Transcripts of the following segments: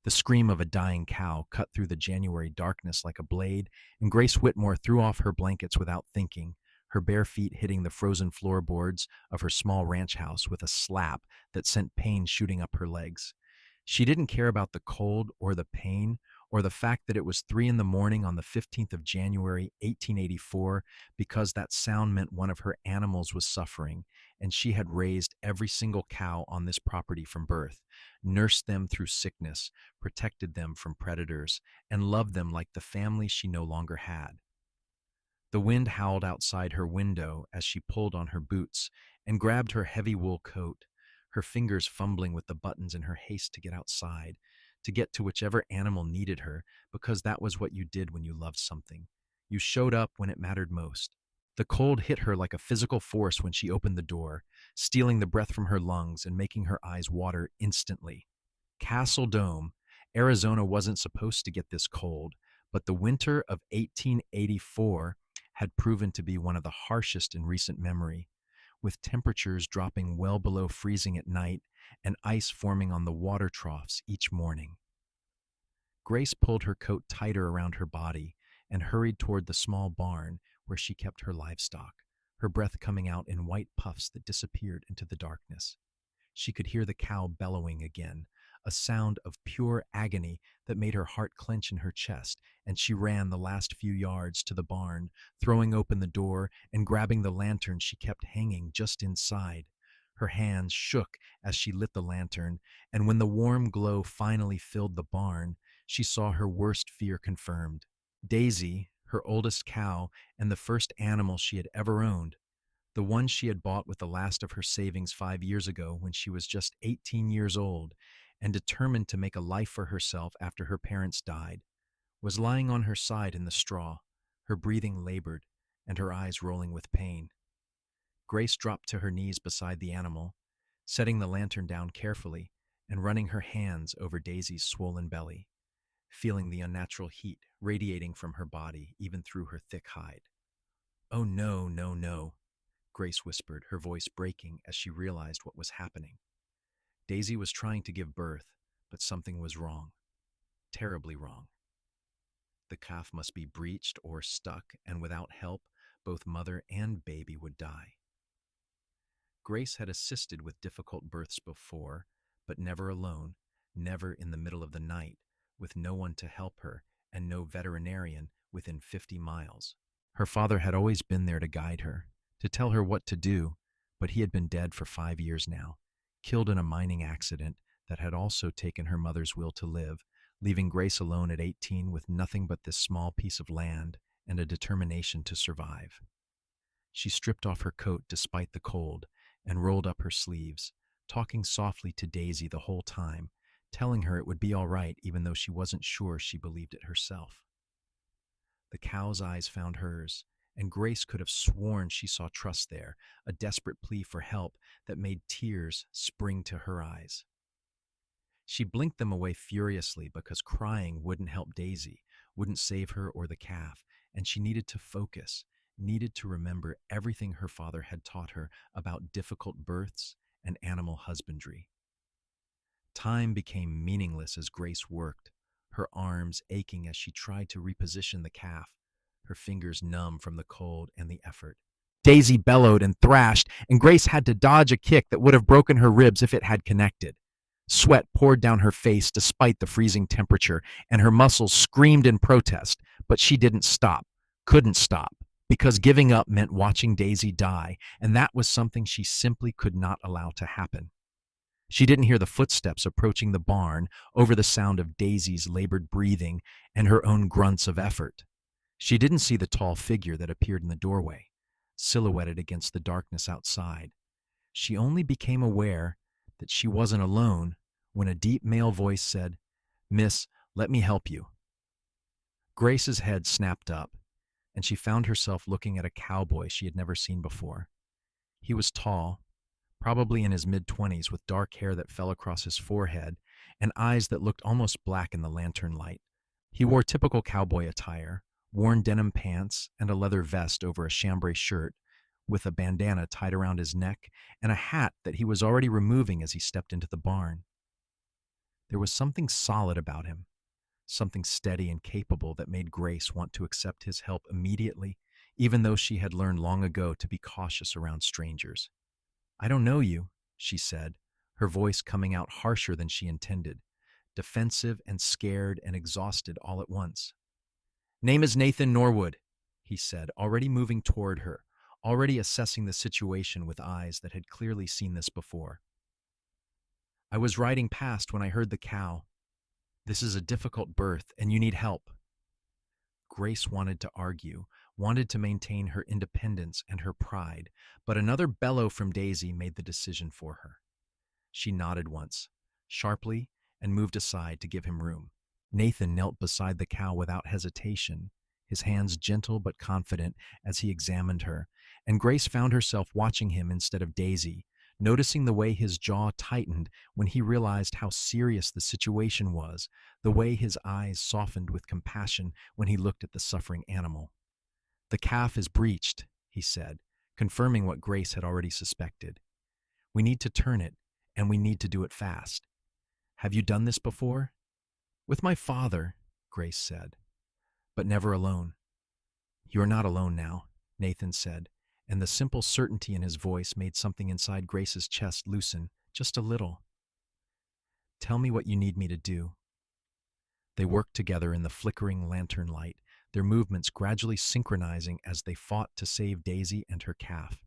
The scream of a dying cow cut through the January darkness like a blade, and Grace Whitmore threw off her blankets without thinking, her bare feet hitting the frozen floorboards of her small ranch house with a slap that sent pain shooting up her legs. She didn't care about the cold or the pain or the fact that it was 3 in the morning on the 15th of January, 1884, because that sound meant one of her animals was suffering, and she had raised every single cow on this property from birth, nursed them through sickness, protected them from predators, and loved them like the family she no longer had. The wind howled outside her window as she pulled on her boots and grabbed her heavy wool coat, her fingers fumbling with the buttons in her haste to get outside, to get to whichever animal needed her, because that was what you did when you loved something. You showed up when it mattered most. The cold hit her like a physical force when she opened the door, stealing the breath from her lungs and making her eyes water instantly. Castle Dome, Arizona wasn't supposed to get this cold, but the winter of 1884 had proven to be one of the harshest in recent memory, with temperatures dropping well below freezing at night and ice forming on the water troughs each morning. Grace pulled her coat tighter around her body and hurried toward the small barn where she kept her livestock, her breath coming out in white puffs that disappeared into the darkness. She could hear the cow bellowing again, a sound of pure agony that made her heart clench in her chest, and she ran the last few yards to the barn, throwing open the door and grabbing the lantern she kept hanging just inside. Her hands shook as she lit the lantern, and when the warm glow finally filled the barn, she saw her worst fear confirmed. Daisy, her oldest cow and the first animal she had ever owned, the one she had bought with the last of her savings 5 years ago when she was just 18 years old and determined to make a life for herself after her parents died, was lying on her side in the straw, her breathing labored and her eyes rolling with pain. Grace dropped to her knees beside the animal, setting the lantern down carefully and running her hands over Daisy's swollen belly, feeling the unnatural heat radiating from her body even through her thick hide. "Oh no, no, no," Grace whispered, her voice breaking as she realized what was happening. Daisy was trying to give birth, but something was wrong. Terribly wrong. The calf must be breached or stuck, and without help, both mother and baby would die. Grace had assisted with difficult births before, but never alone, never in the middle of the night, with no one to help her and no veterinarian within 50 miles. Her father had always been there to guide her, to tell her what to do, but he had been dead for 5 years now, killed in a mining accident that had also taken her mother's will to live, leaving Grace alone at 18 with nothing but this small piece of land and a determination to survive. She stripped off her coat despite the cold and rolled up her sleeves, talking softly to Daisy the whole time, telling her it would be all right even though she wasn't sure she believed it herself. The cow's eyes found hers, and Grace could have sworn she saw trust there, a desperate plea for help that made tears spring to her eyes. She blinked them away furiously because crying wouldn't help Daisy, wouldn't save her or the calf, and she needed to focus, needed to remember everything her father had taught her about difficult births and animal husbandry. Time became meaningless as Grace worked, her arms aching as she tried to reposition the calf, her fingers numb from the cold and the effort. Daisy bellowed and thrashed, and Grace had to dodge a kick that would have broken her ribs if it had connected. Sweat poured down her face despite the freezing temperature, and her muscles screamed in protest, but she didn't stop, couldn't stop, because giving up meant watching Daisy die, and that was something she simply could not allow to happen. She didn't hear the footsteps approaching the barn over the sound of Daisy's labored breathing and her own grunts of effort. She didn't see the tall figure that appeared in the doorway, silhouetted against the darkness outside. She only became aware that she wasn't alone when a deep male voice said, "Miss, let me help you." Grace's head snapped up, and she found herself looking at a cowboy she had never seen before. He was tall, probably in his mid-20s, with dark hair that fell across his forehead and eyes that looked almost black in the lantern light. He wore typical cowboy attire, worn denim pants and a leather vest over a chambray shirt, with a bandana tied around his neck and a hat that he was already removing as he stepped into the barn. There was something solid about him, something steady and capable that made Grace want to accept his help immediately, even though she had learned long ago to be cautious around strangers. "I don't know you," she said, her voice coming out harsher than she intended, defensive and scared and exhausted all at once. "Name is Nathan Norwood," he said, already moving toward her, already assessing the situation with eyes that had clearly seen this before. "I was riding past when I heard the cow. This is a difficult birth, and you need help." Grace wanted to argue, wanted to maintain her independence and her pride, but another bellow from Daisy made the decision for her. She nodded once, sharply, and moved aside to give him room. Nathan knelt beside the cow without hesitation, his hands gentle but confident as he examined her, and Grace found herself watching him instead of Daisy, noticing the way his jaw tightened when he realized how serious the situation was, the way his eyes softened with compassion when he looked at the suffering animal. "The calf is breached," he said, confirming what Grace had already suspected. "We need to turn it, and we need to do it fast. Have you done this before?" "With my father," Grace said, "but never alone." "You're not alone now," Nathan said, and the simple certainty in his voice made something inside Grace's chest loosen, just a little. "Tell me what you need me to do." They worked together in the flickering lantern light, their movements gradually synchronizing as they fought to save Daisy and her calf.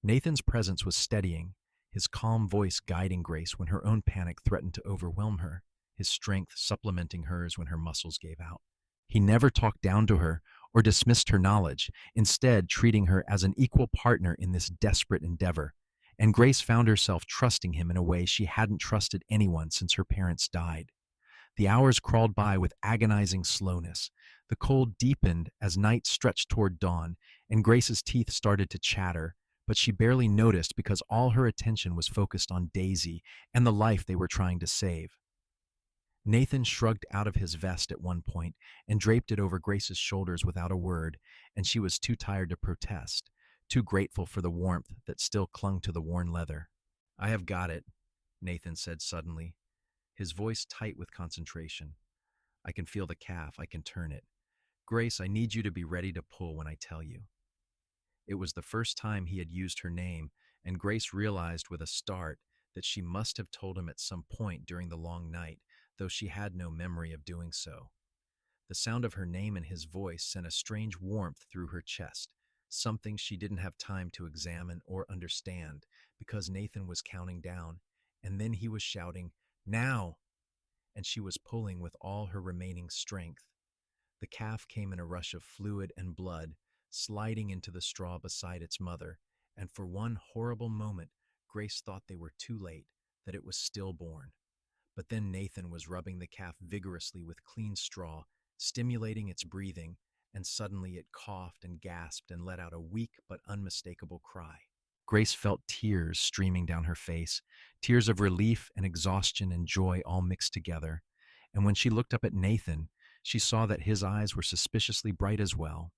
Nathan's presence was steadying, his calm voice guiding Grace when her own panic threatened to overwhelm her, his strength supplementing hers when her muscles gave out. He never talked down to her or dismissed her knowledge, instead treating her as an equal partner in this desperate endeavor, and Grace found herself trusting him in a way she hadn't trusted anyone since her parents died. The hours crawled by with agonizing slowness. The cold deepened as night stretched toward dawn, and Grace's teeth started to chatter, but she barely noticed because all her attention was focused on Daisy and the life they were trying to save. Nathan shrugged out of his vest at one point and draped it over Grace's shoulders without a word, and she was too tired to protest, too grateful for the warmth that still clung to the worn leather. "I have got it," Nathan said suddenly, his voice tight with concentration. "I can feel the calf. I can turn it. Grace, I need you to be ready to pull when I tell you." It was the first time he had used her name, and Grace realized with a start that she must have told him at some point during the long night, though she had no memory of doing so. The sound of her name and his voice sent a strange warmth through her chest, something she didn't have time to examine or understand, because Nathan was counting down, and then he was shouting, "Now!" and she was pulling with all her remaining strength. The calf came in a rush of fluid and blood, sliding into the straw beside its mother, and for one horrible moment, Grace thought they were too late, that it was stillborn. But then Nathan was rubbing the calf vigorously with clean straw, stimulating its breathing, and suddenly it coughed and gasped and let out a weak but unmistakable cry. Grace felt tears streaming down her face, tears of relief and exhaustion and joy all mixed together. And when she looked up at Nathan, she saw that his eyes were suspiciously bright as well.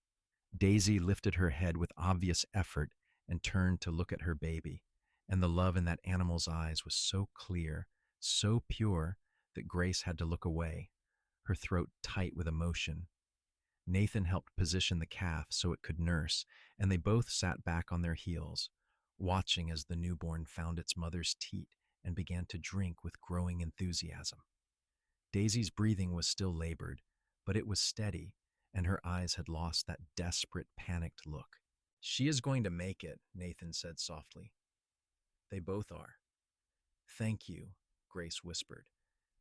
Daisy lifted her head with obvious effort and turned to look at her baby, and the love in that animal's eyes was so clear, so pure, that Grace had to look away, her throat tight with emotion. Nathan helped position the calf so it could nurse, and they both sat back on their heels, watching as the newborn found its mother's teat and began to drink with growing enthusiasm. Daisy's breathing was still labored, but it was steady, and her eyes had lost that desperate, panicked look. "She is going to make it," Nathan said softly. "They both are." "Thank you," Grace whispered,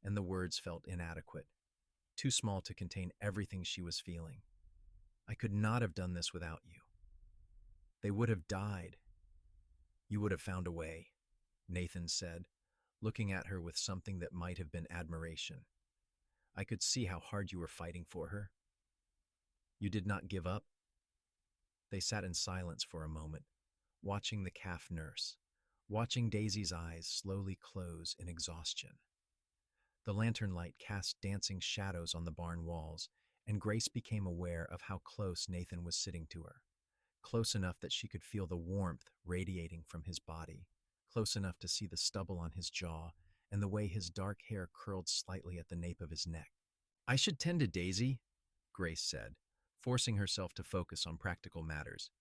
and the words felt inadequate, too small to contain everything she was feeling. "I could not have done this without you. They would have died." "You would have found a way," Nathan said, looking at her with something that might have been admiration. "I could see how hard you were fighting for her. You did not give up." They sat in silence for a moment, watching the calf nurse, watching Daisy's eyes slowly close in exhaustion. The lantern light cast dancing shadows on the barn walls, and Grace became aware of how close Nathan was sitting to her, close enough that she could feel the warmth radiating from his body, close enough to see the stubble on his jaw and the way his dark hair curled slightly at the nape of his neck. I should tend to Daisy, Grace said, forcing herself to focus on practical matters.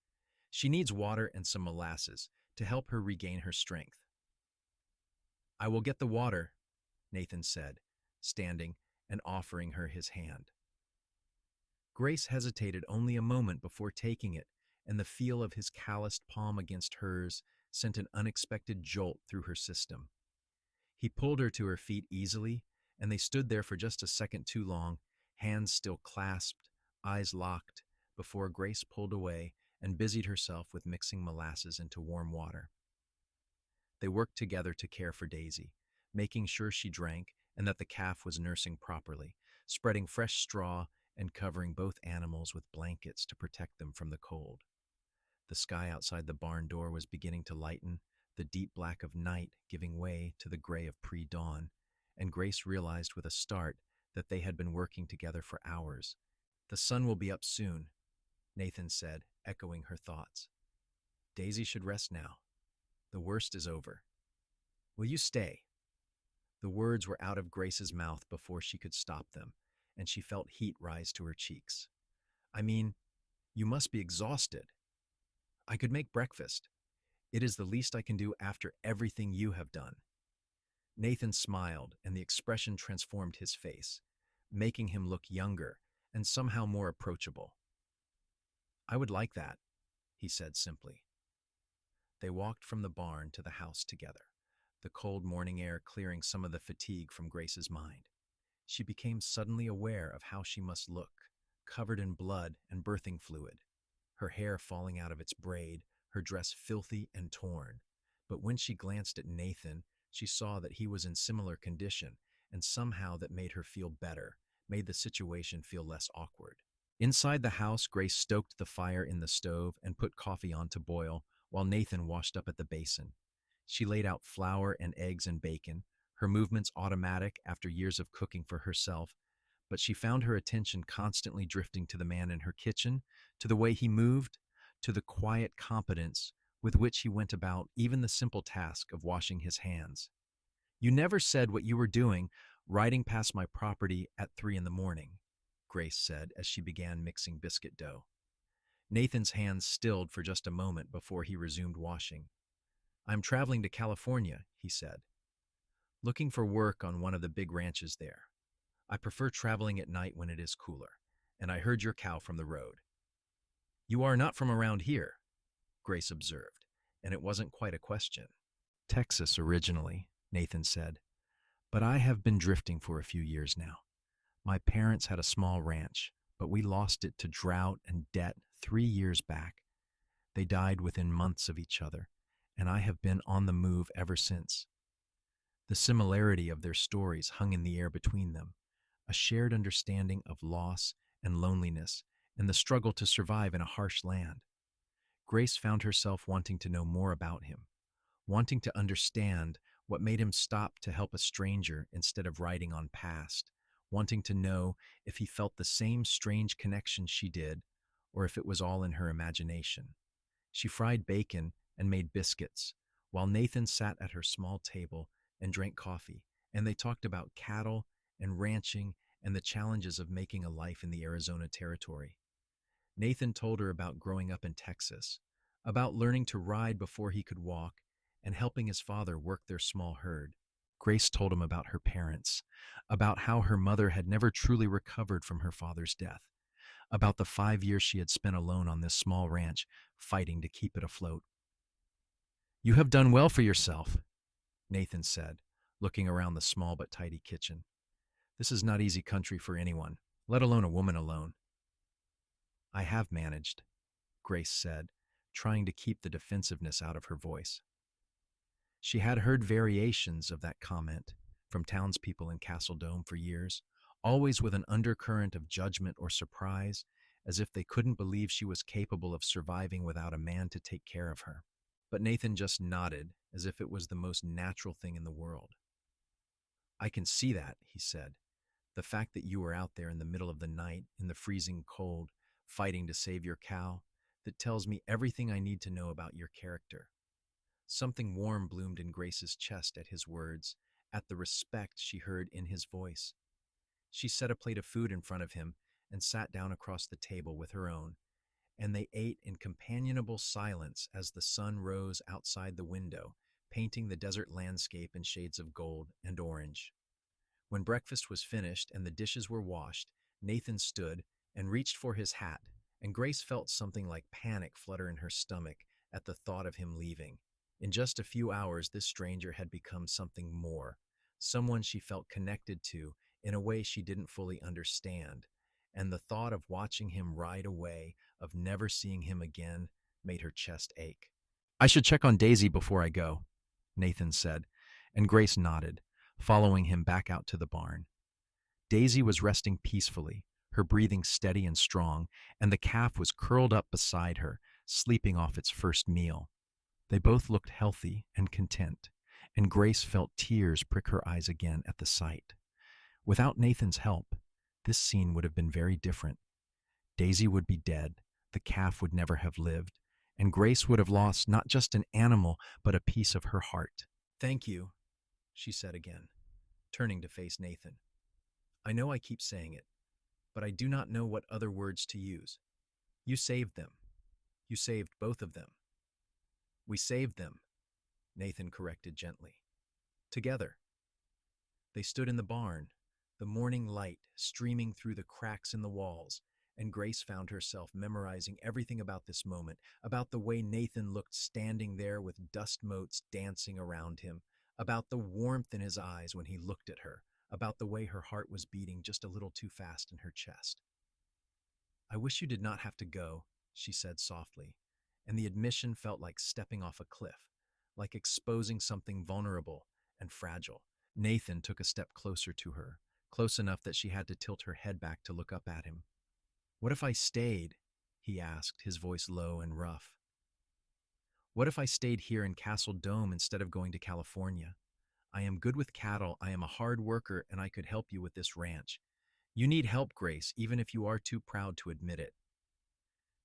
She needs water and some molasses to help her regain her strength. I will get the water, Nathan said, standing and offering her his hand. Grace hesitated only a moment before taking it, and the feel of his calloused palm against hers sent an unexpected jolt through her system. He pulled her to her feet easily, and they stood there for just a second too long, hands still clasped, eyes locked, before Grace pulled away and busied herself with mixing molasses into warm water. They worked together to care for Daisy, making sure she drank and that the calf was nursing properly, spreading fresh straw and covering both animals with blankets to protect them from the cold. The sky outside the barn door was beginning to lighten, the deep black of night giving way to the gray of pre-dawn, and Grace realized with a start that they had been working together for hours. The sun will be up soon, Nathan said, echoing her thoughts. Daisy should rest now. The worst is over. Will you stay? The words were out of Grace's mouth before she could stop them, and she felt heat rise to her cheeks. I mean, you must be exhausted. I could make breakfast. It is the least I can do after everything you have done. Nathan smiled, and the expression transformed his face, making him look younger and somehow more approachable. I would like that, he said simply. They walked from the barn to the house together, the cold morning air clearing some of the fatigue from Grace's mind. She became suddenly aware of how she must look, covered in blood and birthing fluid, her hair falling out of its braid, her dress filthy and torn. But when she glanced at Nathan, she saw that he was in similar condition, and somehow that made her feel better, made the situation feel less awkward. Inside the house, Grace stoked the fire in the stove and put coffee on to boil, while Nathan washed up at the basin. She laid out flour and eggs and bacon, her movements automatic after years of cooking for herself, but she found her attention constantly drifting to the man in her kitchen, to the way he moved, to the quiet competence with which he went about even the simple task of washing his hands. You never said what you were doing, riding past my property at 3 a.m, Grace said as she began mixing biscuit dough. Nathan's hands stilled for just a moment before he resumed washing. I'm traveling to California, he said, looking for work on one of the big ranches there. I prefer traveling at night when it is cooler, and I heard your cow from the road. You are not from around here, Grace observed, and it wasn't quite a question. Texas originally, Nathan said, but I have been drifting for a few years now. My parents had a small ranch, but we lost it to drought and debt 3 years back. They died within months of each other, and I have been on the move ever since. The similarity of their stories hung in the air between them, a shared understanding of loss and loneliness and the struggle to survive in a harsh land. Grace found herself wanting to know more about him, wanting to understand what made him stop to help a stranger instead of riding on past, wanting to know if he felt the same strange connection she did, or if it was all in her imagination. She fried bacon and made biscuits, while Nathan sat at her small table and drank coffee, and they talked about cattle and ranching and the challenges of making a life in the Arizona territory. Nathan told her about growing up in Texas, about learning to ride before he could walk, and helping his father work their small herd. Grace told him about her parents, about how her mother had never truly recovered from her father's death, about the 5 years she had spent alone on this small ranch, fighting to keep it afloat. You have done well for yourself, Nathan said, looking around the small but tidy kitchen. This is not easy country for anyone, let alone a woman alone. I have managed, Grace said, trying to keep the defensiveness out of her voice. She had heard variations of that comment from townspeople in Castle Dome for years, always with an undercurrent of judgment or surprise, as if they couldn't believe she was capable of surviving without a man to take care of her. But Nathan just nodded, as if it was the most natural thing in the world. I can see that, he said. The fact that you were out there in the middle of the night, in the freezing cold, fighting to save your cow, that tells me everything I need to know about your character. Something warm bloomed in Grace's chest at his words, at the respect she heard in his voice. She set a plate of food in front of him and sat down across the table with her own, and they ate in companionable silence as the sun rose outside the window, painting the desert landscape in shades of gold and orange. When breakfast was finished and the dishes were washed, Nathan stood and reached for his hat, and Grace felt something like panic flutter in her stomach at the thought of him leaving. In just a few hours, this stranger had become something more, someone she felt connected to in a way she didn't fully understand, and the thought of watching him ride away, of never seeing him again, made her chest ache. "I should check on Daisy before I go," Nathan said, and Grace nodded, following him back out to the barn. Daisy was resting peacefully, her breathing steady and strong, and the calf was curled up beside her, sleeping off its first meal. They both looked healthy and content, and Grace felt tears prick her eyes again at the sight. Without Nathan's help, this scene would have been very different. Daisy would be dead, the calf would never have lived, and Grace would have lost not just an animal, but a piece of her heart. "Thank you," she said again, turning to face Nathan. "I know I keep saying it, but I do not know what other words to use. You saved them. You saved both of them." "We saved them," Nathan corrected gently. "Together." They stood in the barn, the morning light streaming through the cracks in the walls, and Grace found herself memorizing everything about this moment, about the way Nathan looked standing there with dust motes dancing around him, about the warmth in his eyes when he looked at her, about the way her heart was beating just a little too fast in her chest. "I wish you did not have to go," she said softly, and the admission felt like stepping off a cliff, like exposing something vulnerable and fragile. Nathan took a step closer to her, close enough that she had to tilt her head back to look up at him. "What if I stayed?" he asked, his voice low and rough. "What if I stayed here in Castle Dome instead of going to California? I am good with cattle, I am a hard worker, and I could help you with this ranch. You need help, Grace, even if you are too proud to admit it."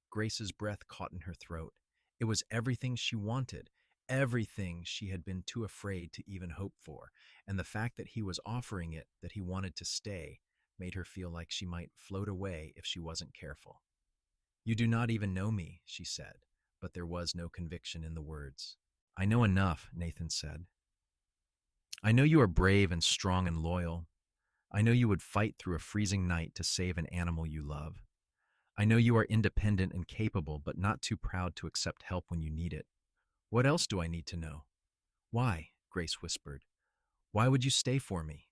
Grace's breath caught in her throat. It was everything she wanted, everything she had been too afraid to even hope for, and the fact that he was offering it, that he wanted to stay, made her feel like she might float away if she wasn't careful. "You do not even know me," she said, but there was no conviction in the words. "I know enough," Nathan said. "I know you are brave and strong and loyal. I know you would fight through a freezing night to save an animal you love. I know you are independent and capable, but not too proud to accept help when you need it. What else do I need to know?" "Why?" Grace whispered. "Why would you stay for me?"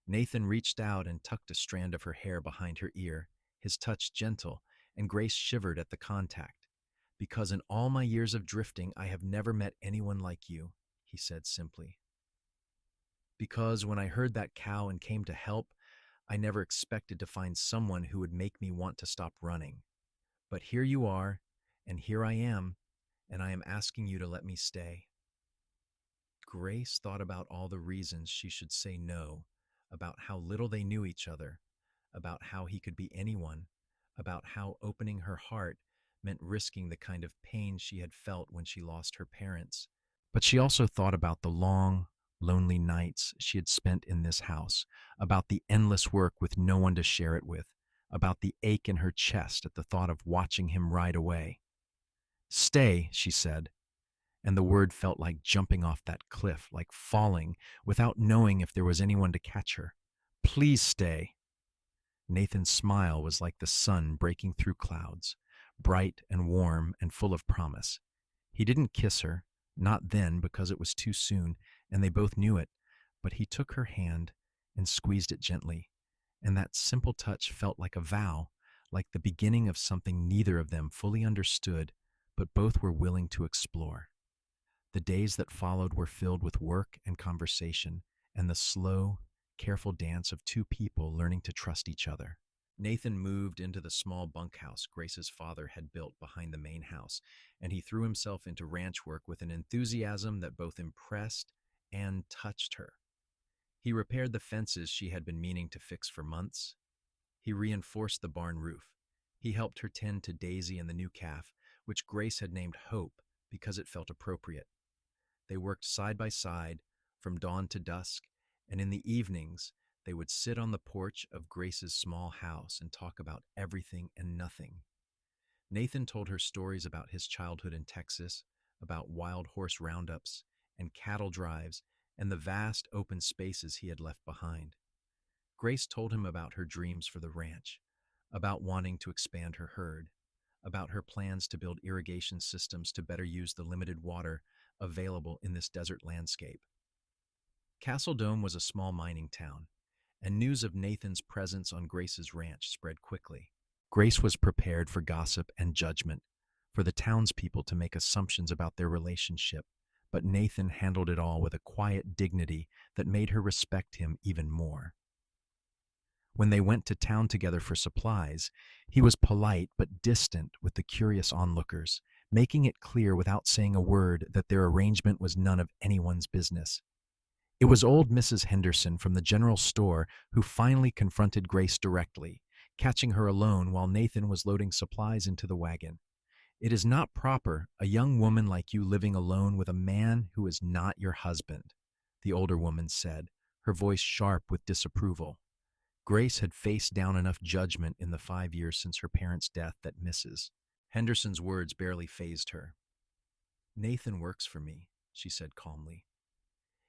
Nathan reached out and tucked a strand of her hair behind her ear, his touch gentle, and Grace shivered at the contact. "Because in all my years of drifting, I have never met anyone like you," he said simply. "Because when I heard that cow and came to help, I never expected to find someone who would make me want to stop running. But here you are, and here I am, and I am asking you to let me stay." Grace thought about all the reasons she should say no, about how little they knew each other, about how he could be anyone, about how opening her heart meant risking the kind of pain she had felt when she lost her parents. But she also thought about the long, lonely nights she had spent in this house, about the endless work with no one to share it with, about the ache in her chest at the thought of watching him ride away. "Stay," she said, and the word felt like jumping off that cliff, like falling without knowing if there was anyone to catch her. "Please stay." Nathan's smile was like the sun breaking through clouds, bright and warm and full of promise. He didn't kiss her, not then because it was too soon, and they both knew it, but he took her hand and squeezed it gently, and that simple touch felt like a vow, like the beginning of something neither of them fully understood, but both were willing to explore. The days that followed were filled with work and conversation, and the slow, careful dance of two people learning to trust each other. Nathan moved into the small bunkhouse Grace's father had built behind the main house, and he threw himself into ranch work with an enthusiasm that both impressed and touched her. He repaired the fences she had been meaning to fix for months. He reinforced the barn roof. He helped her tend to Daisy and the new calf, which Grace had named Hope because it felt appropriate. They worked side by side, from dawn to dusk, and in the evenings, they would sit on the porch of Grace's small house and talk about everything and nothing. Nathan told her stories about his childhood in Texas, about wild horse roundups and cattle drives and the vast open spaces he had left behind. Grace told him about her dreams for the ranch, about wanting to expand her herd, about her plans to build irrigation systems to better use the limited water available in this desert landscape. Castle Dome was a small mining town, and news of Nathan's presence on Grace's ranch spread quickly. Grace was prepared for gossip and judgment, for the townspeople to make assumptions about their relationship, but Nathan handled it all with a quiet dignity that made her respect him even more. When they went to town together for supplies, he was polite but distant with the curious onlookers, making it clear without saying a word that their arrangement was none of anyone's business. It was old Mrs. Henderson from the general store who finally confronted Grace directly, catching her alone while Nathan was loading supplies into the wagon. "It is not proper, a young woman like you living alone with a man who is not your husband," the older woman said, her voice sharp with disapproval. Grace had faced down enough judgment in the 5 years since her parents' death that Mrs. Henderson's words barely fazed her. "Nathan works for me," she said calmly.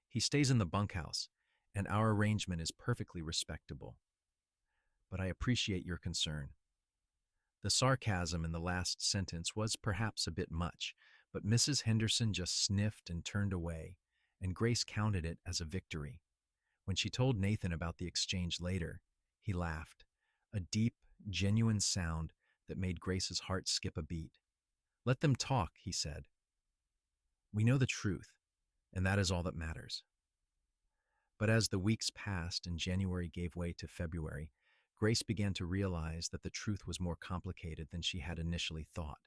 "He stays in the bunkhouse, and our arrangement is perfectly respectable. But I appreciate your concern." The sarcasm in the last sentence was perhaps a bit much, but Mrs. Henderson just sniffed and turned away, and Grace counted it as a victory. When she told Nathan about the exchange later, he laughed, a deep, genuine sound that made Grace's heart skip a beat. "Let them talk," he said. "We know the truth, and that is all that matters." But as the weeks passed and January gave way to February, Grace began to realize that the truth was more complicated than she had initially thought.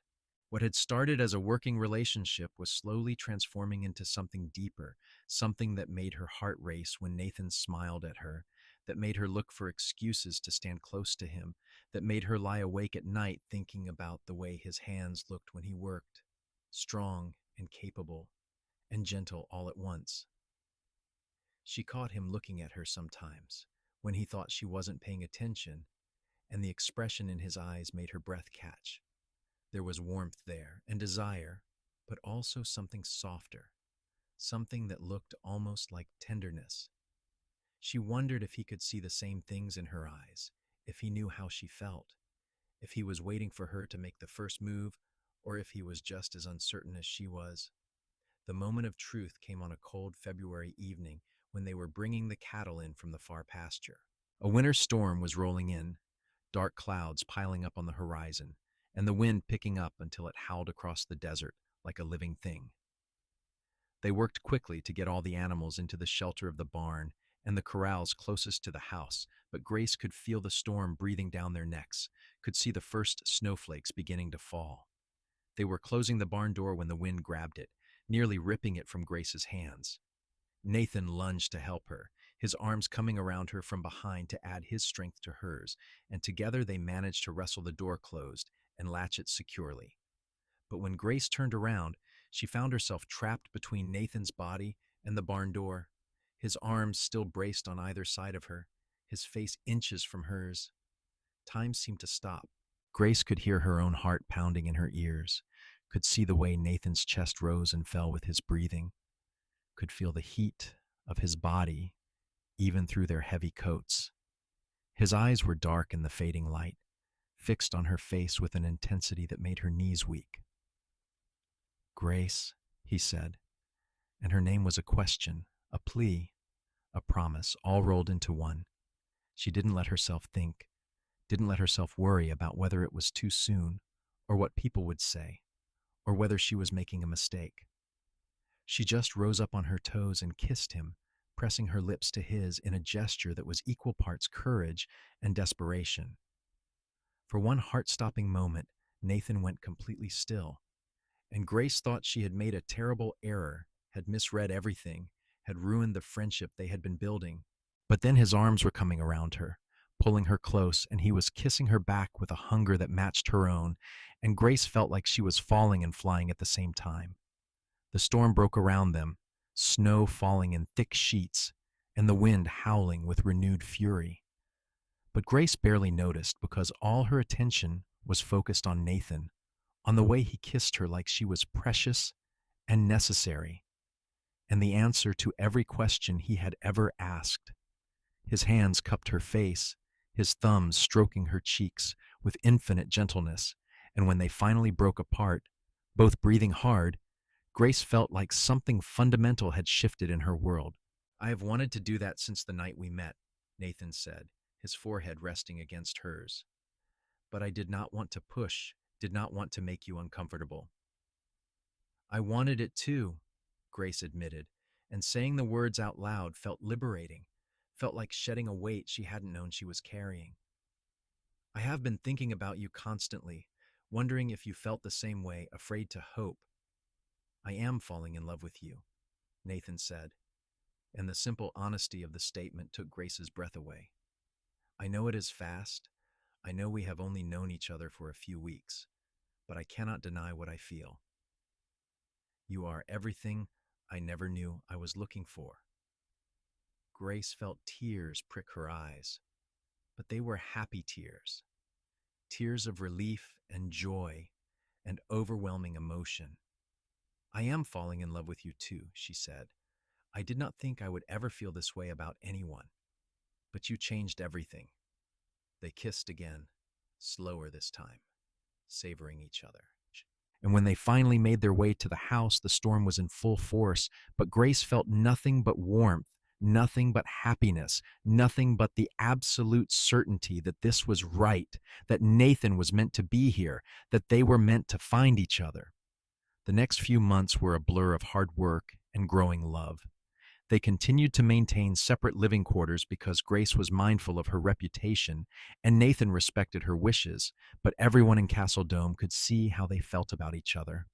What had started as a working relationship was slowly transforming into something deeper, something that made her heart race when Nathan smiled at her, that made her look for excuses to stand close to him, that made her lie awake at night thinking about the way his hands looked when he worked, strong and capable and gentle all at once. She caught him looking at her sometimes, when he thought she wasn't paying attention, and the expression in his eyes made her breath catch. There was warmth there and desire, but also something softer, something that looked almost like tenderness. She wondered if he could see the same things in her eyes, if he knew how she felt, if he was waiting for her to make the first move, or if he was just as uncertain as she was. The moment of truth came on a cold February evening when they were bringing the cattle in from the far pasture. A winter storm was rolling in, dark clouds piling up on the horizon, and the wind picking up until it howled across the desert like a living thing. They worked quickly to get all the animals into the shelter of the barn and the corrals closest to the house, but Grace could feel the storm breathing down their necks, could see the first snowflakes beginning to fall. They were closing the barn door when the wind grabbed it, nearly ripping it from Grace's hands. Nathan lunged to help her, his arms coming around her from behind to add his strength to hers, and together they managed to wrestle the door closed and latch it securely. But when Grace turned around, she found herself trapped between Nathan's body and the barn door, his arms still braced on either side of her, his face inches from hers. Time seemed to stop. Grace could hear her own heart pounding in her ears, could see the way Nathan's chest rose and fell with his breathing, could feel the heat of his body even through their heavy coats. His eyes were dark in the fading light, fixed on her face with an intensity that made her knees weak. "Grace," he said, and her name was a question, a plea, a promise, all rolled into one. She didn't let herself think, didn't let herself worry about whether it was too soon, or what people would say, or whether she was making a mistake. She just rose up on her toes and kissed him, pressing her lips to his in a gesture that was equal parts courage and desperation. For one heart-stopping moment, Nathan went completely still, and Grace thought she had made a terrible error, had misread everything, had ruined the friendship they had been building. But then his arms were coming around her, pulling her close, and he was kissing her back with a hunger that matched her own, and Grace felt like she was falling and flying at the same time. The storm broke around them, snow falling in thick sheets, and the wind howling with renewed fury. But Grace barely noticed because all her attention was focused on Nathan, on the way he kissed her like she was precious and necessary, and the answer to every question he had ever asked. His hands cupped her face, his thumbs stroking her cheeks with infinite gentleness, and when they finally broke apart, both breathing hard, Grace felt like something fundamental had shifted in her world. "I have wanted to do that since the night we met," Nathan said, his forehead resting against hers. "But I did not want to push, did not want to make you uncomfortable." "I wanted it too," Grace admitted, and saying the words out loud felt liberating, felt like shedding a weight she hadn't known she was carrying. "I have been thinking about you constantly, wondering if you felt the same way, afraid to hope." "I am falling in love with you," Nathan said, and the simple honesty of the statement took Grace's breath away. "I know it is fast. I know we have only known each other for a few weeks, but I cannot deny what I feel. You are everything I never knew I was looking for." Grace felt tears prick her eyes, but they were happy tears, tears of relief and joy and overwhelming emotion. "I am falling in love with you too," she said. "I did not think I would ever feel this way about anyone, but you changed everything." They kissed again, slower this time, savoring each other. And when they finally made their way to the house, the storm was in full force, but Grace felt nothing but warmth, nothing but happiness, nothing but the absolute certainty that this was right, that Nathan was meant to be here, that they were meant to find each other. The next few months were a blur of hard work and growing love. They continued to maintain separate living quarters because Grace was mindful of her reputation and Nathan respected her wishes, but everyone in Castle Dome could see how they felt about each other.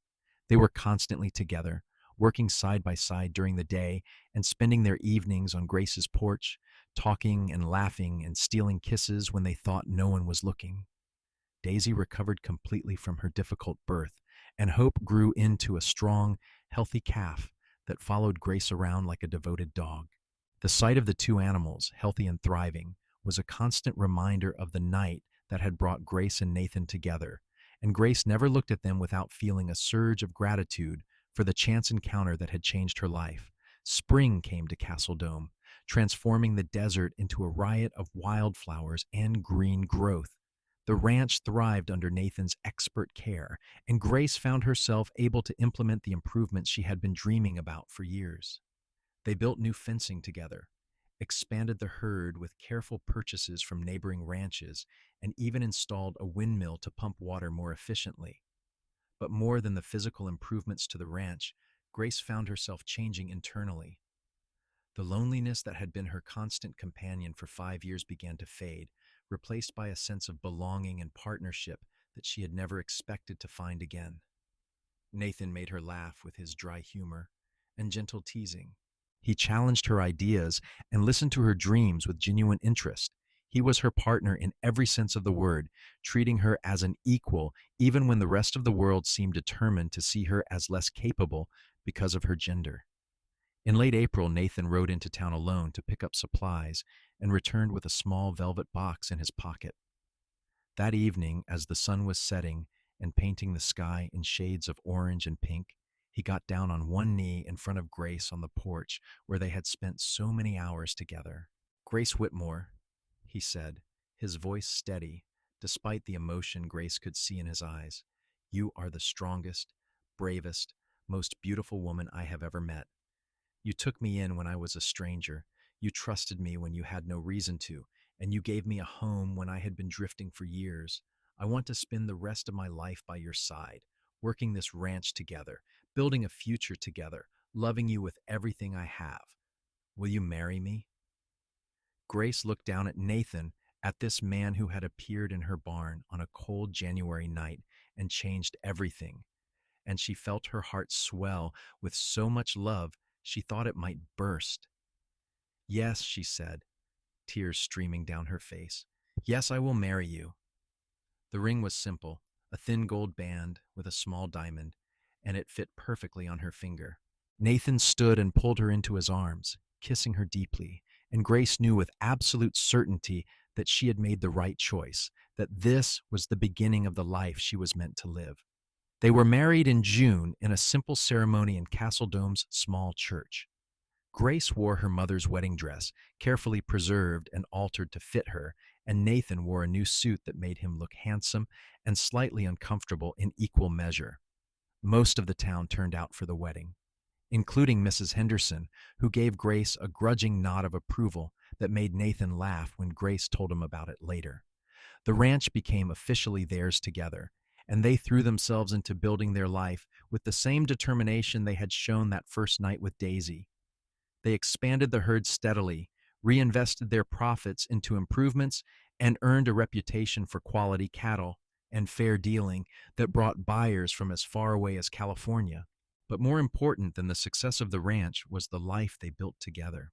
They were constantly together, working side by side during the day and spending their evenings on Grace's porch, talking and laughing and stealing kisses when they thought no one was looking. Daisy recovered completely from her difficult birth, and Hope grew into a strong, healthy calf that followed Grace around like a devoted dog. The sight of the two animals, healthy and thriving, was a constant reminder of the night that had brought Grace and Nathan together, and Grace never looked at them without feeling a surge of gratitude for the chance encounter that had changed her life. Spring came to Castle Dome, transforming the desert into a riot of wildflowers and green growth. The ranch thrived under Nathan's expert care, and Grace found herself able to implement the improvements she had been dreaming about for years. They built new fencing together, expanded the herd with careful purchases from neighboring ranches, and even installed a windmill to pump water more efficiently. But more than the physical improvements to the ranch, Grace found herself changing internally. The loneliness that had been her constant companion for 5 years began to fade, replaced by a sense of belonging and partnership that she had never expected to find again. Nathan made her laugh with his dry humor and gentle teasing. He challenged her ideas and listened to her dreams with genuine interest. He was her partner in every sense of the word, treating her as an equal even when the rest of the world seemed determined to see her as less capable because of her gender. In late April, Nathan rode into town alone to pick up supplies and returned with a small velvet box in his pocket. That evening, as the sun was setting and painting the sky in shades of orange and pink, he got down on one knee in front of Grace on the porch where they had spent so many hours together. "Grace Whitmore," he said, his voice steady, despite the emotion Grace could see in his eyes, "you are the strongest, bravest, most beautiful woman I have ever met. You took me in when I was a stranger. You trusted me when you had no reason to, and you gave me a home when I had been drifting for years. I want to spend the rest of my life by your side, working this ranch together, building a future together, loving you with everything I have. Will you marry me?" Grace looked down at Nathan, at this man who had appeared in her barn on a cold January night and changed everything, and she felt her heart swell with so much love she thought it might burst. "Yes," she said, tears streaming down her face. "Yes, I will marry you." The ring was simple, a thin gold band with a small diamond, and it fit perfectly on her finger. Nathan stood and pulled her into his arms, kissing her deeply, and Grace knew with absolute certainty that she had made the right choice, that this was the beginning of the life she was meant to live. They were married in June in a simple ceremony in Castle Dome's small church. Grace wore her mother's wedding dress, carefully preserved and altered to fit her, and Nathan wore a new suit that made him look handsome and slightly uncomfortable in equal measure. Most of the town turned out for the wedding, including Mrs. Henderson, who gave Grace a grudging nod of approval that made Nathan laugh when Grace told him about it later. The ranch became officially theirs together, and they threw themselves into building their life with the same determination they had shown that first night with Daisy. They expanded the herd steadily, reinvested their profits into improvements, and earned a reputation for quality cattle and fair dealing that brought buyers from as far away as California. But more important than the success of the ranch was the life they built together.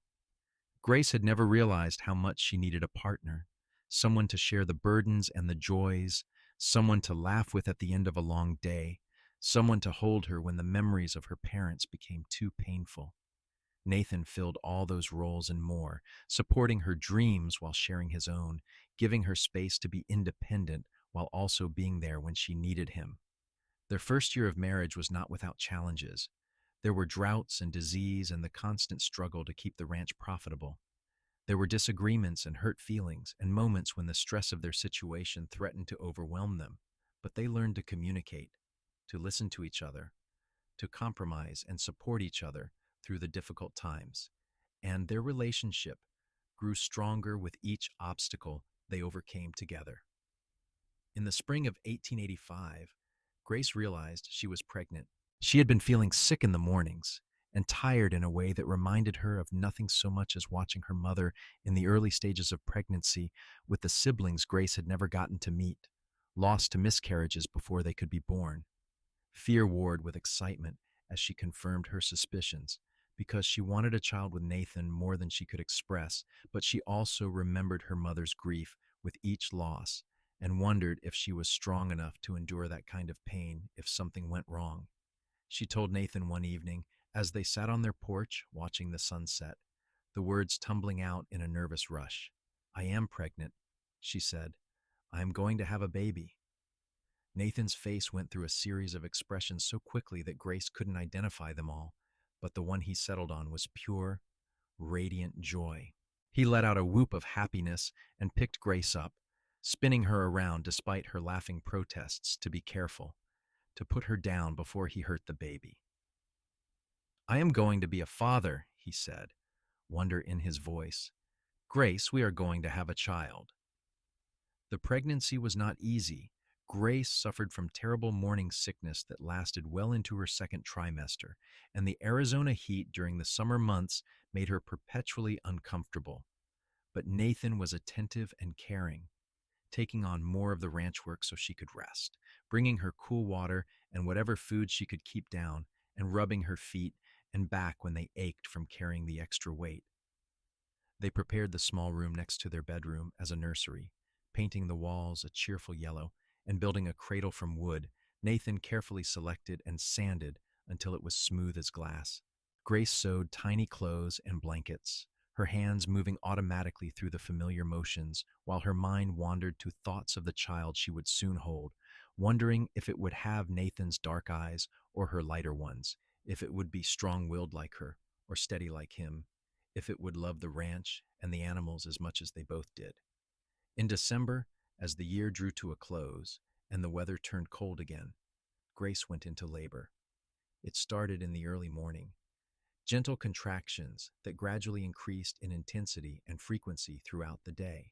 Grace had never realized how much she needed a partner, someone to share the burdens and the joys, someone to laugh with at the end of a long day, someone to hold her when the memories of her parents became too painful. Nathan filled all those roles and more, supporting her dreams while sharing his own, giving her space to be independent while also being there when she needed him. Their first year of marriage was not without challenges. There were droughts and disease and the constant struggle to keep the ranch profitable. There were disagreements and hurt feelings and moments when the stress of their situation threatened to overwhelm them, but they learned to communicate, to listen to each other, to compromise and support each other through the difficult times. And their relationship grew stronger with each obstacle they overcame together. In the spring of 1885, Grace realized she was pregnant. She had been feeling sick in the mornings and tired in a way that reminded her of nothing so much as watching her mother in the early stages of pregnancy with the siblings Grace had never gotten to meet, lost to miscarriages before they could be born. Fear warred with excitement as she confirmed her suspicions, because she wanted a child with Nathan more than she could express, but she also remembered her mother's grief with each loss and wondered if she was strong enough to endure that kind of pain if something went wrong. She told Nathan one evening, as they sat on their porch watching the sunset, the words tumbling out in a nervous rush. "I am pregnant," she said. "I am going to have a baby." Nathan's face went through a series of expressions so quickly that Grace couldn't identify them all, but the one he settled on was pure, radiant joy. He let out a whoop of happiness and picked Grace up, spinning her around despite her laughing protests to be careful, to put her down before he hurt the baby. "I am going to be a father," he said, wonder in his voice. "Grace, we are going to have a child." The pregnancy was not easy. Grace suffered from terrible morning sickness that lasted well into her second trimester, and the Arizona heat during the summer months made her perpetually uncomfortable. But Nathan was attentive and caring, taking on more of the ranch work so she could rest, bringing her cool water and whatever food she could keep down, and rubbing her feet and back when they ached from carrying the extra weight. They prepared the small room next to their bedroom as a nursery, painting the walls a cheerful yellow and building a cradle from wood Nathan carefully selected and sanded until it was smooth as glass. Grace sewed tiny clothes and blankets, her hands moving automatically through the familiar motions while her mind wandered to thoughts of the child she would soon hold, wondering if it would have Nathan's dark eyes or her lighter ones, if it would be strong-willed like her or steady like him, if it would love the ranch and the animals as much as they both did. In December, as the year drew to a close and the weather turned cold again, Grace went into labor. It started in the early morning, gentle contractions that gradually increased in intensity and frequency throughout the day.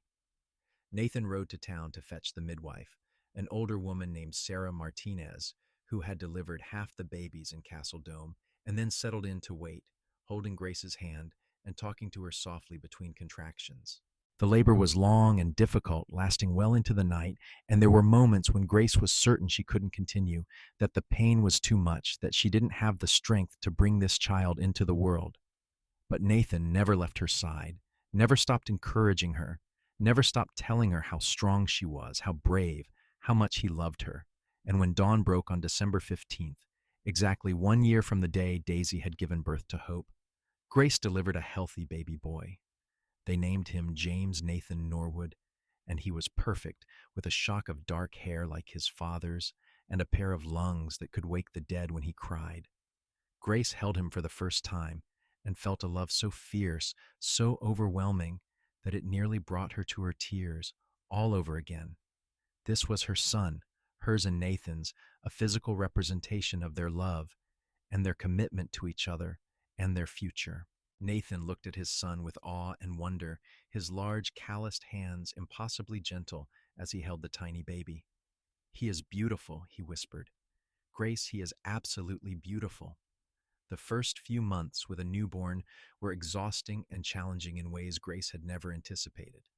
Nathan rode to town to fetch the midwife, an older woman named Sarah Martinez, who had delivered half the babies in Castle Dome and then settled in to wait, holding Grace's hand and talking to her softly between contractions. The labor was long and difficult, lasting well into the night, and there were moments when Grace was certain she couldn't continue, that the pain was too much, that she didn't have the strength to bring this child into the world. But Nathan never left her side, never stopped encouraging her, never stopped telling her how strong she was, how brave, how much he loved her. And when dawn broke on December 15th, Exactly 1 year from the day Daisy had given birth to Hope, Grace delivered a healthy baby boy. They named him James Nathan Norwood, and he was perfect, with a shock of dark hair like his father's and a pair of lungs that could wake the dead when he cried. Grace held him for the first time and felt a love so fierce, so overwhelming, that it nearly brought her to her tears all over again. This was her son, hers and Nathan's, a physical representation of their love and their commitment to each other and their future. Nathan looked at his son with awe and wonder, his large, calloused hands impossibly gentle as he held the tiny baby. "He is beautiful," he whispered. "Grace, he is absolutely beautiful." The first few months with a newborn were exhausting and challenging in ways Grace had never anticipated.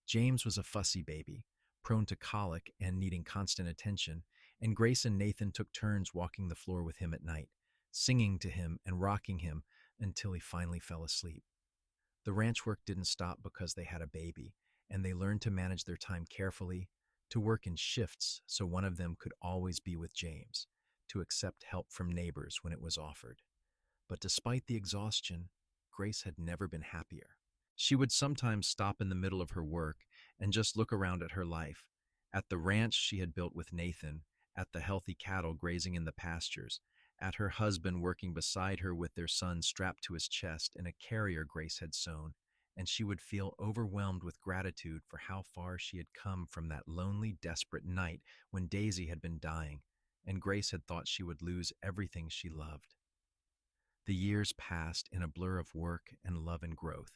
James was a fussy baby, prone to colic and needing constant attention, and Grace and Nathan took turns walking the floor with him at night, singing to him and rocking him until he finally fell asleep. The ranch work didn't stop because they had a baby, and they learned to manage their time carefully, to work in shifts so one of them could always be with James, to accept help from neighbors when it was offered. But despite the exhaustion, Grace had never been happier. She would sometimes stop in the middle of her work and just look around at her life, at the ranch she had built with Nathan, at the healthy cattle grazing in the pastures, at her husband working beside her with their son strapped to his chest in a carrier Grace had sewn, and she would feel overwhelmed with gratitude for how far she had come from that lonely, desperate night when Daisy had been dying, and Grace had thought she would lose everything she loved. The years passed in a blur of work and love and growth.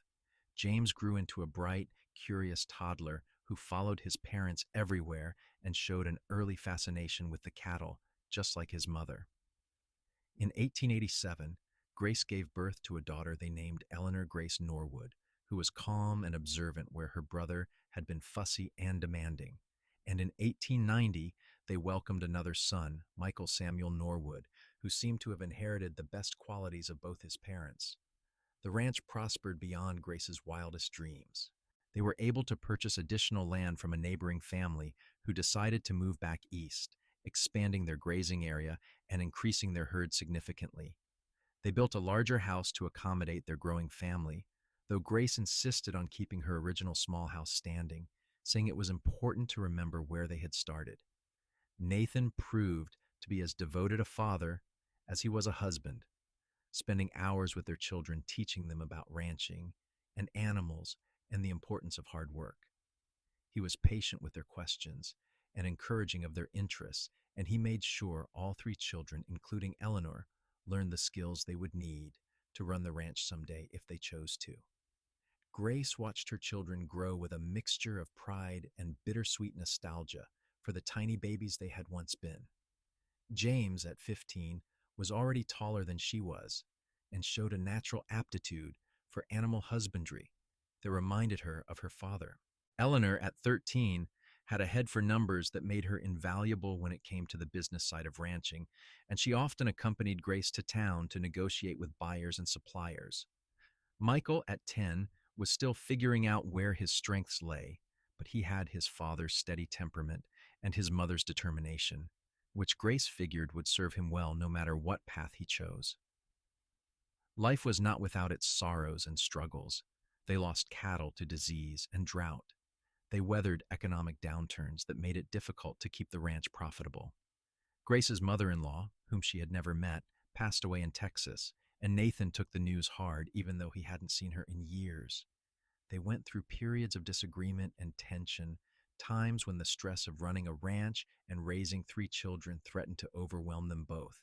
James grew into a bright, curious toddler who followed his parents everywhere and showed an early fascination with the cattle, just like his mother. In 1887, Grace gave birth to a daughter they named Eleanor Grace Norwood, who was calm and observant where her brother had been fussy and demanding. And in 1890, they welcomed another son, Michael Samuel Norwood, who seemed to have inherited the best qualities of both his parents. The ranch prospered beyond Grace's wildest dreams. They were able to purchase additional land from a neighboring family who decided to move back east, expanding their grazing area and increasing their herd significantly. They built a larger house to accommodate their growing family, though Grace insisted on keeping her original small house standing, saying it was important to remember where they had started. Nathan proved to be as devoted a father as he was a husband, spending hours with their children teaching them about ranching and animals and the importance of hard work. He was patient with their questions and encouraging of their interests, and he made sure all three children, including Eleanor, learned the skills they would need to run the ranch someday if they chose to. Grace watched her children grow with a mixture of pride and bittersweet nostalgia for the tiny babies they had once been. James, at 15, was already taller than she was and showed a natural aptitude for animal husbandry that reminded her of her father. Eleanor, at 13, had a head for numbers that made her invaluable when it came to the business side of ranching, and she often accompanied Grace to town to negotiate with buyers and suppliers. Michael, at 10, was still figuring out where his strengths lay, but he had his father's steady temperament and his mother's determination, which Grace figured would serve him well no matter what path he chose. Life was not without its sorrows and struggles. They lost cattle to disease and drought. They weathered economic downturns that made it difficult to keep the ranch profitable. Grace's mother-in-law, whom she had never met, passed away in Texas, and Nathan took the news hard even though he hadn't seen her in years. They went through periods of disagreement and tension, times when the stress of running a ranch and raising three children threatened to overwhelm them both.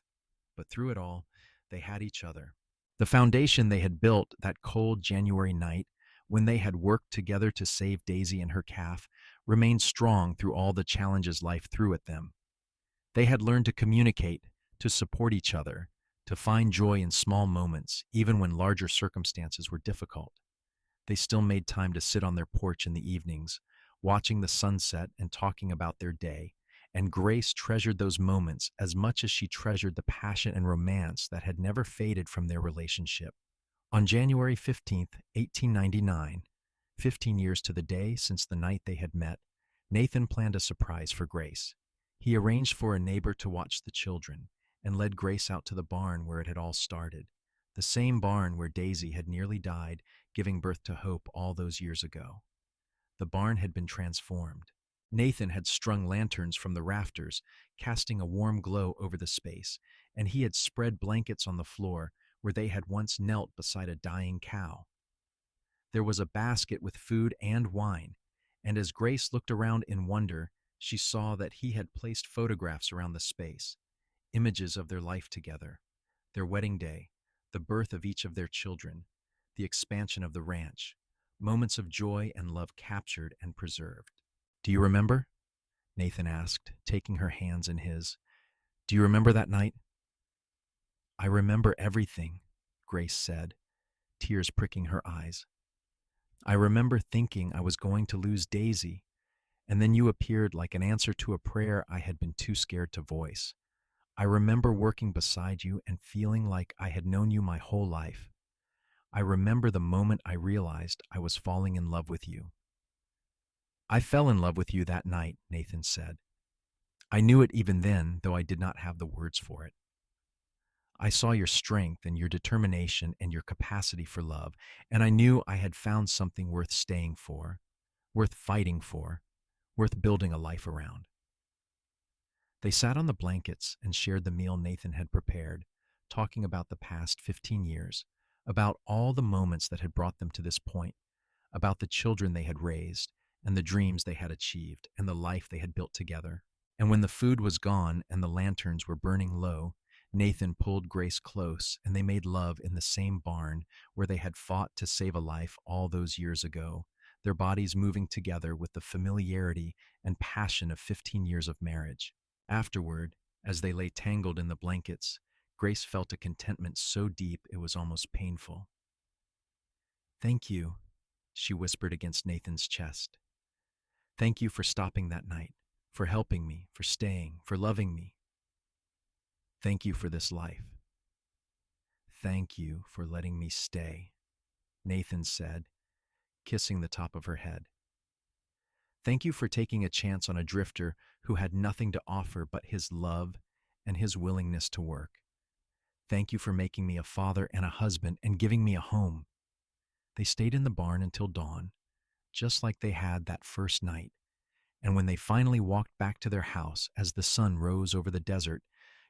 But through it all, they had each other. The foundation they had built that cold January night, when they had worked together to save Daisy and her calf, remained strong through all the challenges life threw at them. They had learned to communicate, to support each other, to find joy in small moments, even when larger circumstances were difficult. They still made time to sit on their porch in the evenings, watching the sunset and talking about their day, and Grace treasured those moments as much as she treasured the passion and romance that had never faded from their relationship. On January 15th, 1899, 15 years to the day since the night they had met, Nathan planned a surprise for Grace. He arranged for a neighbor to watch the children, and led Grace out to the barn where it had all started. The same barn where Daisy had nearly died, giving birth to Hope all those years ago. The barn had been transformed. Nathan had strung lanterns from the rafters, casting a warm glow over the space, and he had spread blankets on the floor where they had once knelt beside a dying cow. There was a basket with food and wine, and as Grace looked around in wonder, she saw that he had placed photographs around the space, images of their life together, their wedding day, the birth of each of their children, the expansion of the ranch, moments of joy and love captured and preserved. "Do you remember?" Nathan asked, taking her hands in his. "Do you remember that night?" "I remember everything," Grace said, tears pricking her eyes. "I remember thinking I was going to lose Daisy, and then you appeared like an answer to a prayer I had been too scared to voice. I remember working beside you and feeling like I had known you my whole life. I remember the moment I realized I was falling in love with you." "I fell in love with you that night," Nathan said. "I knew it even then, though I did not have the words for it. I saw your strength and your determination and your capacity for love, and I knew I had found something worth staying for, worth fighting for, worth building a life around." They sat on the blankets and shared the meal Nathan had prepared, talking about the past 15 years, about all the moments that had brought them to this point, about the children they had raised, and the dreams they had achieved, and the life they had built together. And when the food was gone and the lanterns were burning low, Nathan pulled Grace close, and they made love in the same barn where they had fought to save a life all those years ago, their bodies moving together with the familiarity and passion of 15 years of marriage. Afterward, as they lay tangled in the blankets, Grace felt a contentment so deep it was almost painful. "Thank you," she whispered against Nathan's chest. "Thank you for stopping that night, for helping me, for staying, for loving me. Thank you for this life. Thank you for letting me stay," Nathan said, kissing the top of her head. "Thank you for taking a chance on a drifter who had nothing to offer but his love and his willingness to work. Thank you for making me a father and a husband and giving me a home." They stayed in the barn until dawn, just like they had that first night, and when they finally walked back to their house as the sun rose over the desert,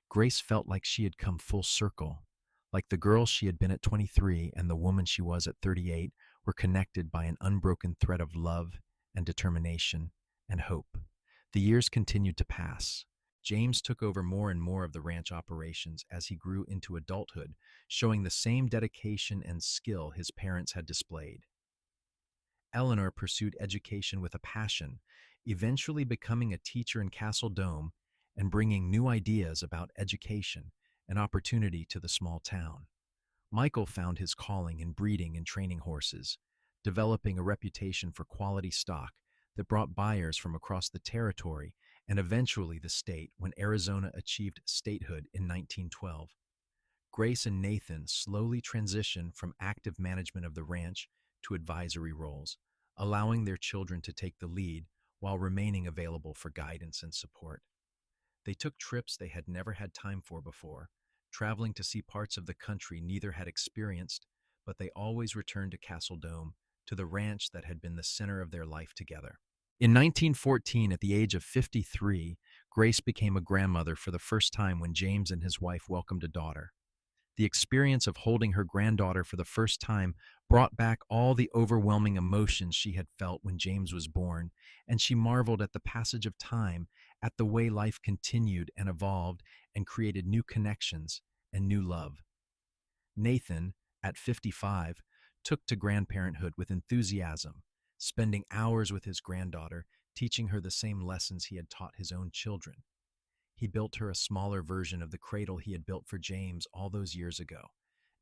Grace felt like she had come full circle, like the girl she had been at 23 and the woman she was at 38 were connected by an unbroken thread of love and determination and hope. The years continued to pass. James took over more and more of the ranch operations as he grew into adulthood, showing the same dedication and skill his parents had displayed. Eleanor pursued education with a passion, eventually becoming a teacher in Castle Dome and bringing new ideas about education and opportunity to the small town. Michael found his calling in breeding and training horses, developing a reputation for quality stock that brought buyers from across the territory and eventually the state when Arizona achieved statehood in 1912. Grace and Nathan slowly transitioned from active management of the ranch to advisory roles, allowing their children to take the lead while remaining available for guidance and support. They took trips they had never had time for before, traveling to see parts of the country neither had experienced, but they always returned to Castle Dome, to the ranch that had been the center of their life together. In 1914, at the age of 53, Grace became a grandmother for the first time when James and his wife welcomed a daughter. The experience of holding her granddaughter for the first time brought back all the overwhelming emotions she had felt when James was born, and she marveled at the passage of time, at the way life continued and evolved and created new connections and new love. Nathan, at 55, took to grandparenthood with enthusiasm, spending hours with his granddaughter, teaching her the same lessons he had taught his own children. He built her a smaller version of the cradle he had built for James all those years ago,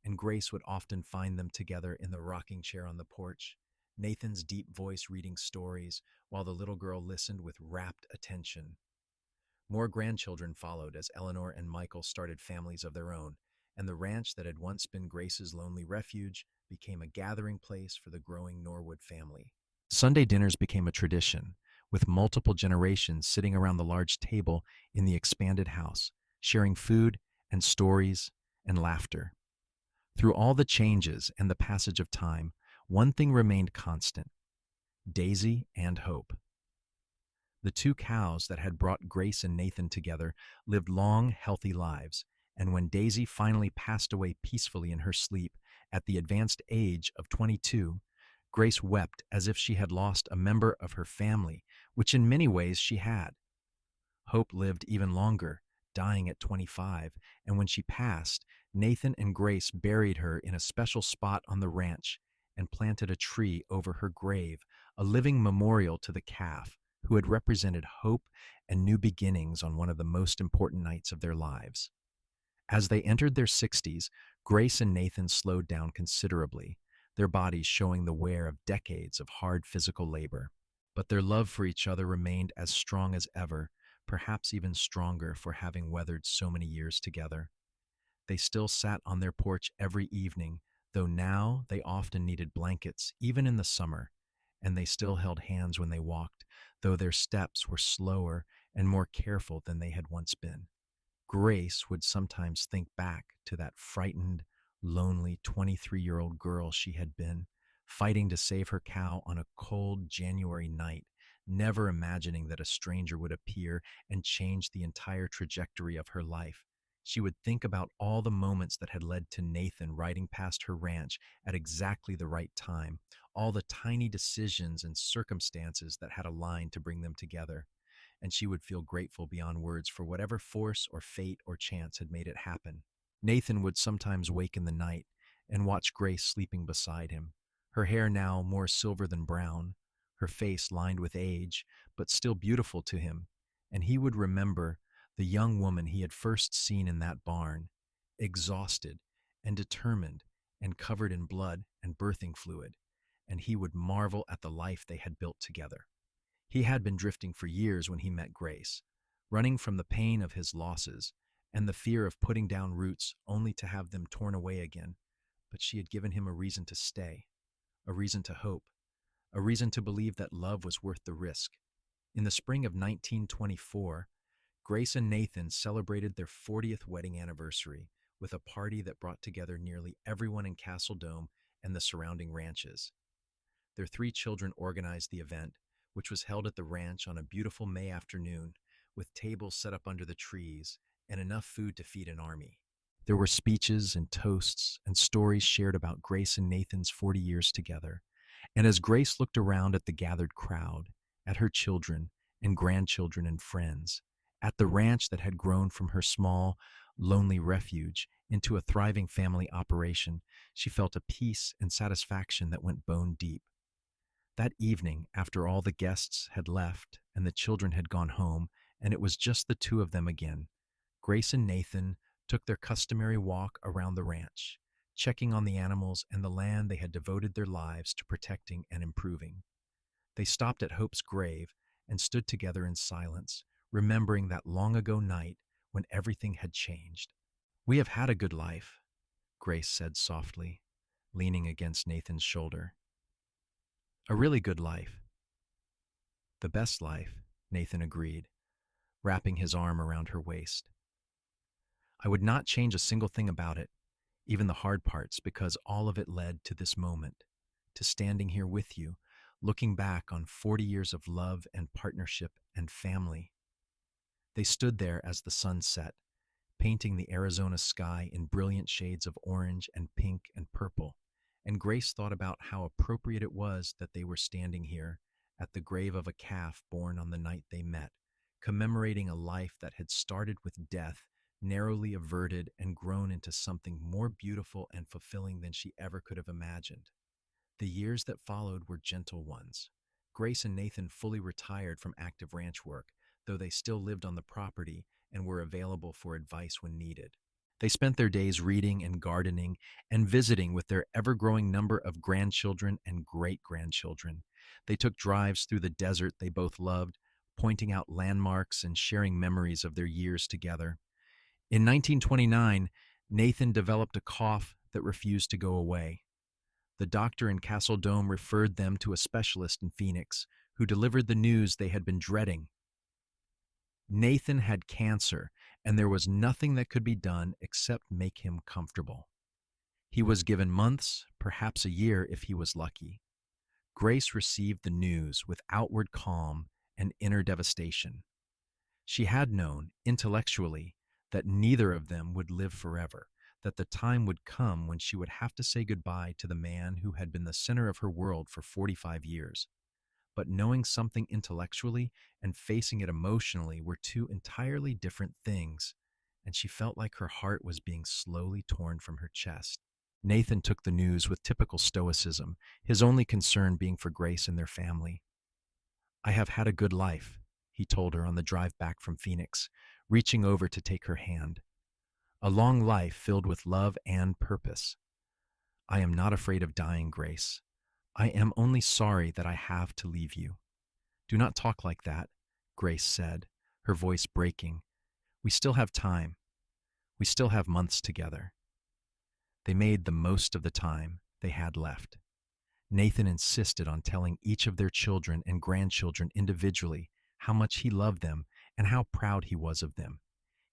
and Grace would often find them together in the rocking chair on the porch, Nathan's deep voice reading stories while the little girl listened with rapt attention. More grandchildren followed as Eleanor and Michael started families of their own, and the ranch that had once been Grace's lonely refuge became a gathering place for the growing Norwood family. Sunday dinners became a tradition, with multiple generations sitting around the large table in the expanded house, sharing food and stories and laughter. Through all the changes and the passage of time, one thing remained constant: Daisy and hope. The two cows that had brought Grace and Nathan together lived long, healthy lives, and when Daisy finally passed away peacefully in her sleep at the advanced age of 22, Grace wept as if she had lost a member of her family, which in many ways she had. Hope lived even longer, dying at 25, and when she passed, Nathan and Grace buried her in a special spot on the ranch and planted a tree over her grave, a living memorial to the calf who had represented hope and new beginnings on one of the most important nights of their lives. As they entered their 60s, Grace and Nathan slowed down considerably, their bodies showing the wear of decades of hard physical labor. But their love for each other remained as strong as ever, perhaps even stronger for having weathered so many years together. They still sat on their porch every evening, though now they often needed blankets, even in the summer, and they still held hands when they walked, though their steps were slower and more careful than they had once been. Grace would sometimes think back to that frightened, lonely 23-year-old girl she had been, fighting to save her cow on a cold January night, never imagining that a stranger would appear and change the entire trajectory of her life. She would think about all the moments that had led to Nathan riding past her ranch at exactly the right time, all the tiny decisions and circumstances that had aligned to bring them together, and she would feel grateful beyond words for whatever force or fate or chance had made it happen. Nathan would sometimes wake in the night and watch Grace sleeping beside him, her hair now more silver than brown, her face lined with age, but still beautiful to him, and he would remember the young woman he had first seen in that barn, exhausted and determined and covered in blood and birthing fluid, and he would marvel at the life they had built together. He had been drifting for years when he met Grace, running from the pain of his losses and the fear of putting down roots only to have them torn away again, but she had given him a reason to stay, a reason to hope, a reason to believe that love was worth the risk. In the spring of 1924, Grace and Nathan celebrated their 40th wedding anniversary with a party that brought together nearly everyone in Castle Dome and the surrounding ranches. Their three children organized the event, which was held at the ranch on a beautiful May afternoon, with tables set up under the trees and enough food to feed an army. There were speeches and toasts and stories shared about Grace and Nathan's 40 years together. And as Grace looked around at the gathered crowd, at her children and grandchildren and friends, at the ranch that had grown from her small, lonely refuge into a thriving family operation, she felt a peace and satisfaction that went bone deep. That evening, after all the guests had left and the children had gone home, and it was just the two of them again, Grace and Nathan took their customary walk around the ranch, checking on the animals and the land they had devoted their lives to protecting and improving. They stopped at Hope's grave and stood together in silence, remembering that long ago night when everything had changed. "We have had a good life," Grace said softly, leaning against Nathan's shoulder. "A really good life." "The best life," Nathan agreed, wrapping his arm around her waist. "I would not change a single thing about it, even the hard parts, because all of it led to this moment, to standing here with you, looking back on 40 years of love and partnership and family." They stood there as the sun set, painting the Arizona sky in brilliant shades of orange and pink and purple, and Grace thought about how appropriate it was that they were standing here at the grave of a calf born on the night they met, commemorating a life that had started with death, narrowly averted, and grown into something more beautiful and fulfilling than she ever could have imagined. The years that followed were gentle ones. Grace and Nathan fully retired from active ranch work, though they still lived on the property and were available for advice when needed. They spent their days reading and gardening and visiting with their ever-growing number of grandchildren and great-grandchildren. They took drives through the desert they both loved, pointing out landmarks and sharing memories of their years together. In 1929, Nathan developed a cough that refused to go away. The doctor in Castle Dome referred them to a specialist in Phoenix, who delivered the news they had been dreading. Nathan had cancer, and there was nothing that could be done except make him comfortable. He was given months, perhaps a year if he was lucky. Grace received the news with outward calm and inner devastation. She had known, intellectually, that neither of them would live forever, that the time would come when she would have to say goodbye to the man who had been the center of her world for 45 years. But knowing something intellectually and facing it emotionally were two entirely different things, and she felt like her heart was being slowly torn from her chest. Nathan took the news with typical stoicism, his only concern being for Grace and their family. "I have had a good life," he told her on the drive back from Phoenix, reaching over to take her hand. "A long life filled with love and purpose. I am not afraid of dying, Grace. I am only sorry that I have to leave you." "Do not talk like that," Grace said, her voice breaking. "We still have time. We still have months together." They made the most of the time they had left. Nathan insisted on telling each of their children and grandchildren individually how much he loved them and how proud he was of them.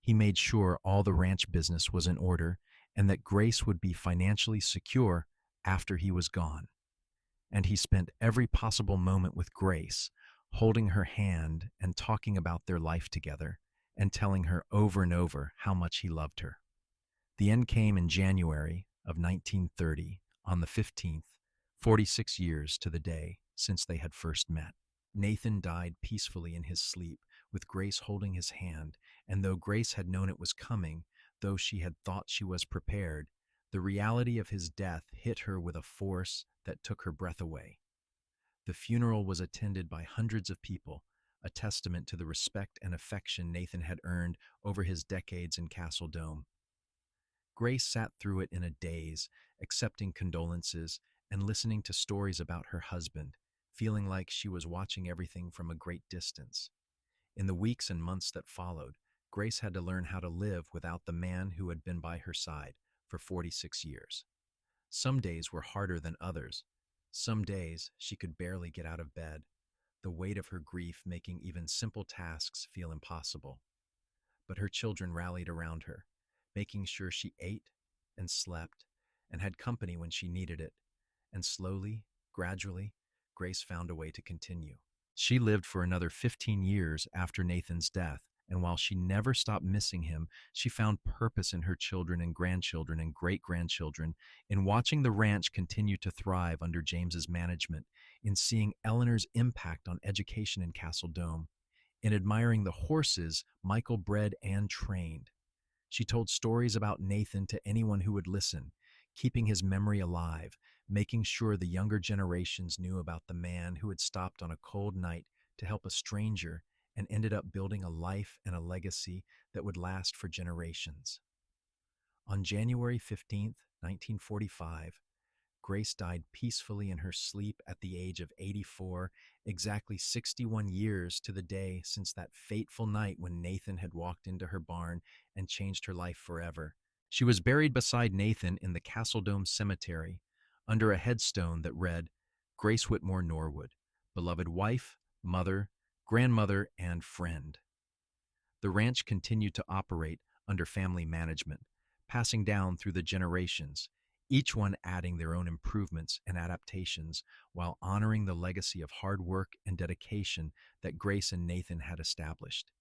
He made sure all the ranch business was in order and that Grace would be financially secure after he was gone. And he spent every possible moment with Grace, holding her hand and talking about their life together and telling her over and over how much he loved her. The end came in January of 1930, on the 15th, 46 years to the day since they had first met. Nathan died peacefully in his sleep, with Grace holding his hand, and though Grace had known it was coming, though she had thought she was prepared, the reality of his death hit her with a force that took her breath away. The funeral was attended by hundreds of people, a testament to the respect and affection Nathan had earned over his decades in Castle Dome. Grace sat through it in a daze, accepting condolences and listening to stories about her husband, feeling like she was watching everything from a great distance. In the weeks and months that followed, Grace had to learn how to live without the man who had been by her side for 46 years. Some days were harder than others. Some days she could barely get out of bed, the weight of her grief making even simple tasks feel impossible. But her children rallied around her, making sure she ate and slept and had company when she needed it. And slowly, gradually, Grace found a way to continue. She lived for another 15 years after Nathan's death, and while she never stopped missing him, she found purpose in her children and grandchildren and great-grandchildren, in watching the ranch continue to thrive under James's management, in seeing Eleanor's impact on education in Castle Dome, in admiring the horses Michael bred and trained. She told stories about Nathan to anyone who would listen, keeping his memory alive, making sure the younger generations knew about the man who had stopped on a cold night to help a stranger and ended up building a life and a legacy that would last for generations. On January 15th, 1945, Grace died peacefully in her sleep at the age of 84, exactly 61 years to the day since that fateful night when Nathan had walked into her barn and changed her life forever. She was buried beside Nathan in the Castle Dome Cemetery, under a headstone that read, "Grace Whitmore Norwood, beloved wife, mother, grandmother, and friend." The ranch continued to operate under family management, passing down through the generations, each one adding their own improvements and adaptations while honoring the legacy of hard work and dedication that Grace and Nathan had established.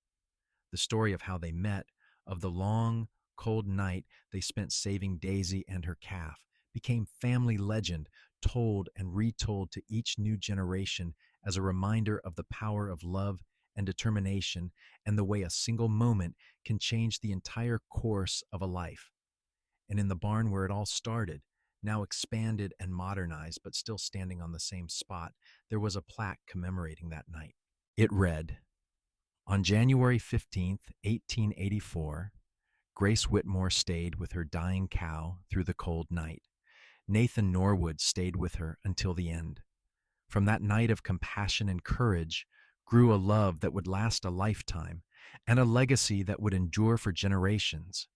The story of how they met, of the long, cold night they spent saving Daisy and her calf, became family legend, told and retold to each new generation as a reminder of the power of love and determination and the way a single moment can change the entire course of a life. And in the barn where it all started, now expanded and modernized but still standing on the same spot, there was a plaque commemorating that night. It read, "On January 15th, 1884, Grace Whitmore stayed with her dying cow through the cold night. Nathan Norwood stayed with her until the end. From that night of compassion and courage grew a love that would last a lifetime and a legacy that would endure for generations.